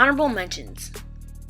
Honorable mentions: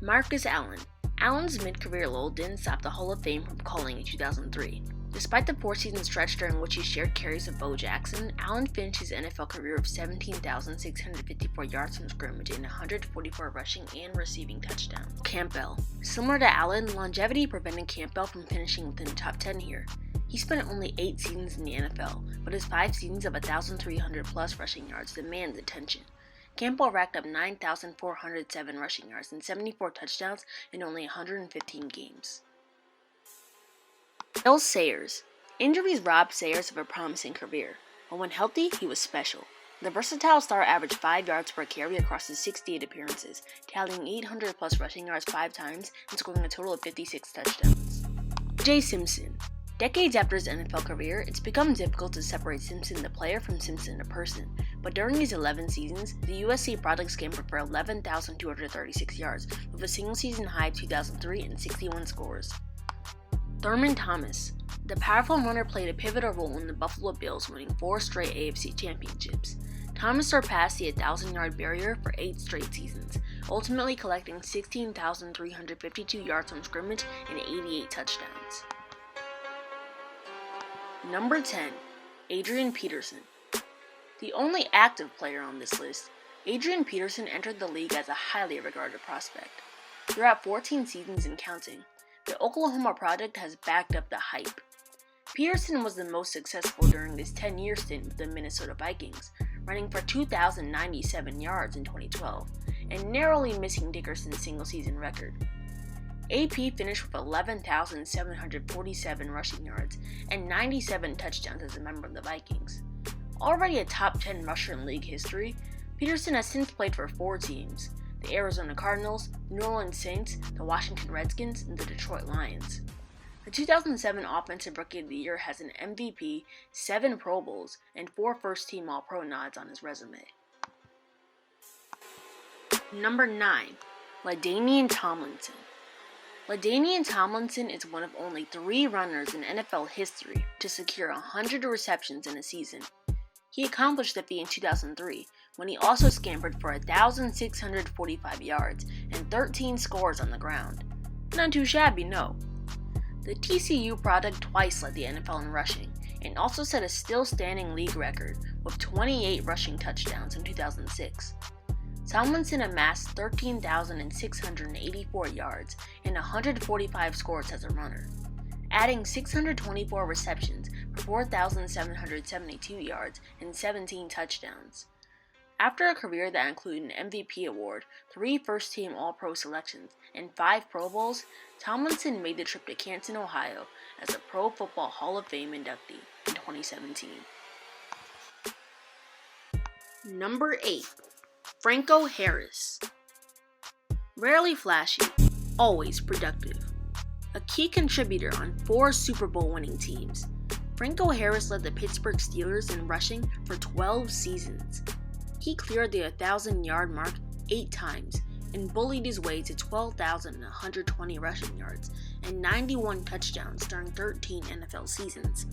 Marcus Allen. Allen's mid-career lull didn't stop the Hall of Fame from calling in 2003. Despite the 4-season stretch during which he shared carries with Bo Jackson, Allen finished his NFL career with 17,654 yards from scrimmage and 144 rushing and receiving touchdowns. Campbell. Similar to Allen, longevity prevented Campbell from finishing within the top 10 here. He spent only 8 seasons in the NFL, but his 5 seasons of 1,300 plus rushing yards demanded attention. Campbell racked up 9,407 rushing yards and 74 touchdowns in only 115 games. Bill Sayers. Injuries robbed Sayers of a promising career, but when healthy, he was special. The versatile star averaged 5 yards per carry across his 68 appearances, tallying 800 plus rushing yards 5 times and scoring a total of 56 touchdowns. Jay Simpson. Decades after his NFL career, it's become difficult to separate Simpson the player from Simpson the person, but during his 11 seasons, the USC product scampered for 11,236 yards, with a single season high of 2003 and 61 scores. Thurman Thomas. The powerful runner played a pivotal role in the Buffalo Bills winning 4 straight AFC championships. Thomas surpassed the 1,000-yard barrier for 8 straight seasons, ultimately collecting 16,352 yards from scrimmage and 88 touchdowns. Number 10. Adrian Peterson. The only active player on this list, Adrian Peterson entered the league as a highly regarded prospect. Throughout 14 seasons and counting, the Oklahoma product has backed up the hype. Peterson was the most successful during this 10-year stint with the Minnesota Vikings, running for 2,097 yards in 2012, and narrowly missing Dickerson's single-season record. AP finished with 11,747 rushing yards and 97 touchdowns as a member of the Vikings. Already a top 10 rusher in league history, Peterson has since played for 4 teams: the Arizona Cardinals, the New Orleans Saints, the Washington Redskins, and the Detroit Lions. The 2007 Offensive Rookie of the Year has an MVP, 7 Pro Bowls, and 4 first-team All-Pro nods on his resume. Number 9. LaDainian Tomlinson. LaDainian Tomlinson is one of only 3 runners in NFL history to secure 100 receptions in a season. He accomplished the feat in 2003, when he also scampered for 1,645 yards and 13 scores on the ground. Not too shabby, no. The TCU product twice led the NFL in rushing, and also set a still-standing league record with 28 rushing touchdowns in 2006. Tomlinson amassed 13,684 yards and 145 scores as a runner, adding 624 receptions for 4,772 yards and 17 touchdowns. After a career that included an MVP award, 3 first-team All-Pro selections, and 5 Pro Bowls, Tomlinson made the trip to Canton, Ohio as a Pro Football Hall of Fame inductee in 2017. Number 8. Franco Harris. Rarely flashy, always productive. A key contributor on 4 Super Bowl winning teams, Franco Harris led the Pittsburgh Steelers in rushing for 12 seasons. He cleared the 1,000-yard mark 8 times and bullied his way to 12,120 rushing yards and 91 touchdowns during 13 NFL seasons.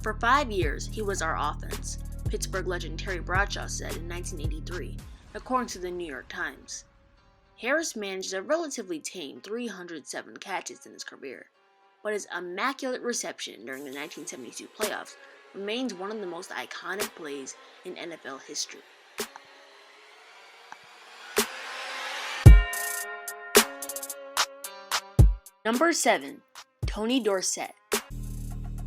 For 5 years, he was our offense, Pittsburgh legend Terry Bradshaw said in 1983, according to the New York Times. Harris managed a relatively tame 307 catches in his career, but his immaculate reception during the 1972 playoffs remains one of the most iconic plays in NFL history. Number 7. Tony Dorsett.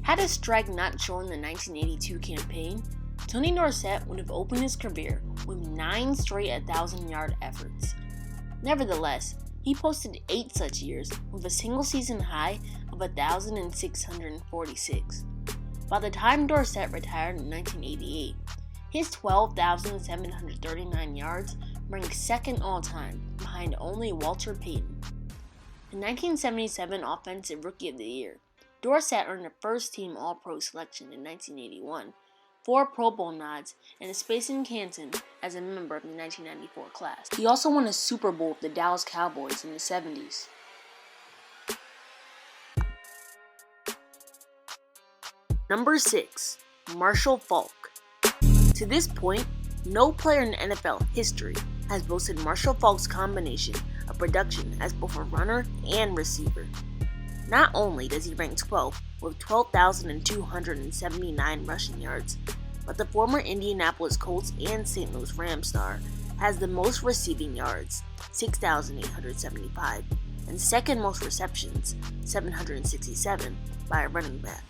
Had a strike not shown in the 1982 campaign, Tony Dorsett would have opened his career with 9 straight 1,000-yard efforts. Nevertheless, he posted 8 such years with a single season high of 1,646. By the time Dorsett retired in 1988, his 12,739 yards ranked second all-time behind only Walter Payton. The 1977 Offensive Rookie of the Year, Dorsett earned a first-team All-Pro selection in 1981, 4 Pro Bowl nods, and a space in Canton as a member of the 1994 class. He also won a Super Bowl with the Dallas Cowboys in the 70s. Number 6. Marshall Falk. To this point, no player in NFL history has boasted Marshall Falk's combination of production as both a runner and receiver. Not only does he rank 12th with 12,279 rushing yards, but the former Indianapolis Colts and St. Louis Rams star has the most receiving yards, 6,875, and second most receptions, 767, by a running back.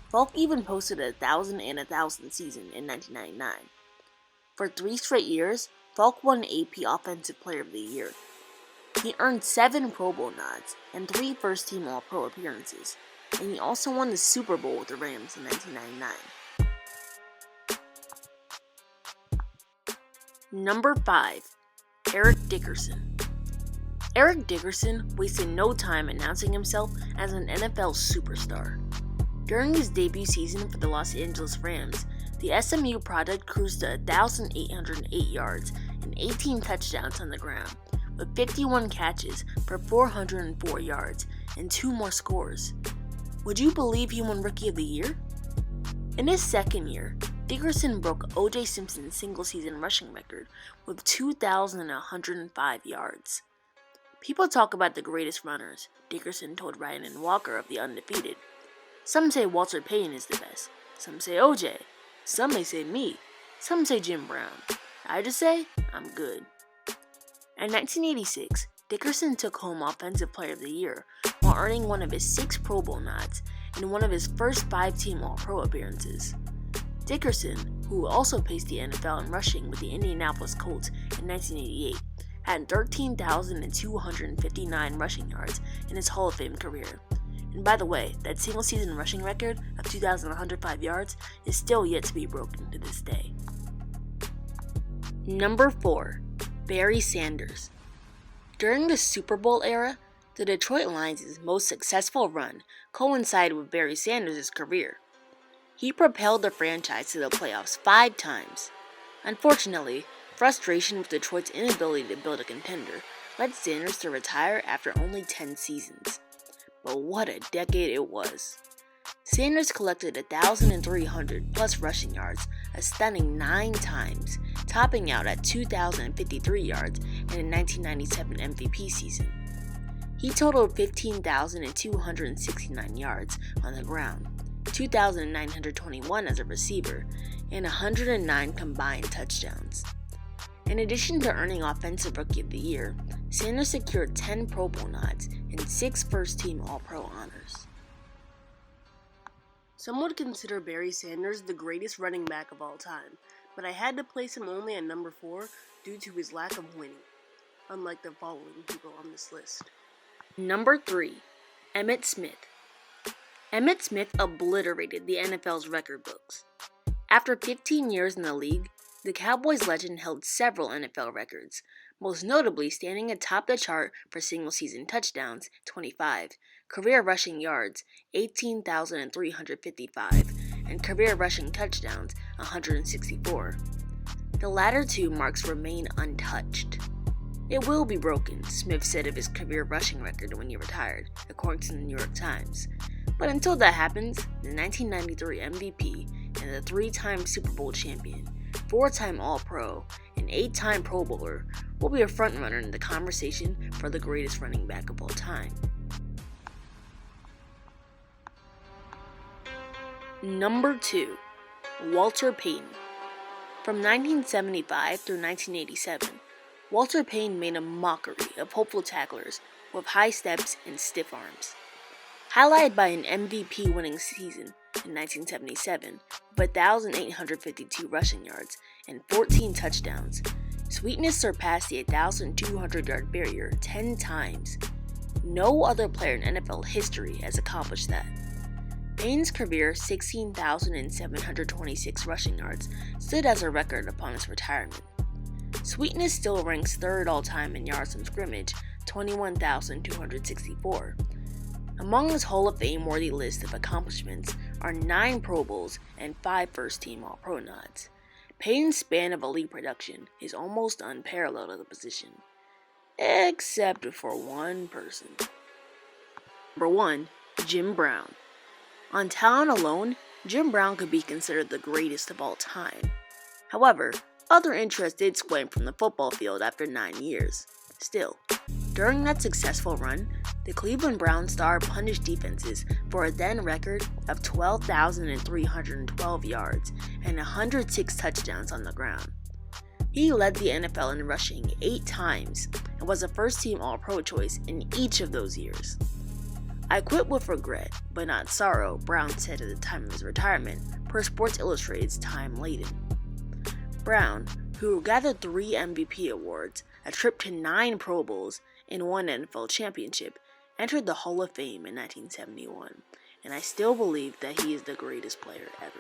Falk even posted a 1,000 and 1,000 season in 1999. For 3 straight years, Falk won AP Offensive Player of the Year. He earned 7 Pro Bowl nods and 3 first-team All-Pro appearances, and he also won the Super Bowl with the Rams in 1999. Number 5. Eric Dickerson. Eric Dickerson wasted no time announcing himself as an NFL superstar. During his debut season for the Los Angeles Rams, the SMU product cruised to 1,808 yards and 18 touchdowns on the ground, with 51 catches for 404 yards and 2 more scores. Would you believe he won Rookie of the Year? In his second year, Dickerson broke O.J. Simpson's single-season rushing record with 2,105 yards. People talk about the greatest runners, Dickerson told Ryan and Walker of The Undefeated. Some say Walter Payton is the best, some say O.J., some may say me, some say Jim Brown. I just say, I'm good. In 1986, Dickerson took home Offensive Player of the Year while earning one of his 6 Pro Bowl nods and one of his first 5-team All-Pro appearances. Dickerson, who also paced the NFL in rushing with the Indianapolis Colts in 1988, had 13,259 rushing yards in his Hall of Fame career. And by the way, that single-season rushing record of 2,105 yards is still yet to be broken to this day. Number 4. Barry Sanders. During the Super Bowl era, the Detroit Lions' most successful run coincided with Barry Sanders' career. He propelled the franchise to the playoffs 5 times. Unfortunately, frustration with Detroit's inability to build a contender led Sanders to retire after only 10 seasons. But what a decade it was. Sanders collected 1,300 plus rushing yards a stunning 9 times, topping out at 2,053 yards in a 1997 MVP season. He totaled 15,269 yards on the ground, 2,921 as a receiver, and 109 combined touchdowns. In addition to earning Offensive Rookie of the Year, Sanders secured 10 Pro Bowl nods and 6 first-team All-Pro honors. Some would consider Barry Sanders the greatest running back of all time, but I had to place him only at number 4 due to his lack of winning, unlike the following people on this list. Number 3. Emmett Smith. Emmett Smith obliterated the NFL's record books. After 15 years in the league, the Cowboys legend held several NFL records, most notably standing atop the chart for single-season touchdowns, 25, career rushing yards, 18,355, and career rushing touchdowns, 164. The latter 2 marks remain untouched. It will be broken, Smith said of his career rushing record when he retired, according to the New York Times. But until that happens, the 1993 MVP and the 3-time Super Bowl champion, 4-time All-Pro, and 8-time Pro Bowler will be a frontrunner in the conversation for the greatest running back of all time. Number 2. Walter Payton. From 1975 through 1987, Walter Payton made a mockery of hopeful tacklers with high steps and stiff arms. Highlighted by an MVP-winning season in 1977 with 1,852 rushing yards and 14 touchdowns, Sweetness surpassed the 1,200-yard barrier 10 times. No other player in NFL history has accomplished that. Payton's career 16,726 rushing yards stood as a record upon his retirement. Sweetness still ranks 3rd all-time in yards from scrimmage, 21,264. Among his Hall of Fame-worthy list of accomplishments are 9 Pro Bowls and 5 first-team All-Pro nods. Payton's span of elite production is almost unparalleled at the position, except for one person. Number 1. Jim Brown. On talent alone, Jim Brown could be considered the greatest of all time. However, Other interests did sway from the football field after 9 years. Still, during that successful run, the Cleveland Browns star punished defenses for a then record of 12,312 yards and 106 touchdowns on the ground. He led the NFL in rushing 8 times and was a first-team All-Pro choice in each of those years. "I quit with regret, but not sorrow," Brown said at the time of his retirement, per Sports Illustrated's Time Laden. Brown, who gathered 3 MVP awards, a trip to 9 Pro Bowls, and 1 NFL championship, entered the Hall of Fame in 1971, and I still believe that he is the greatest player ever.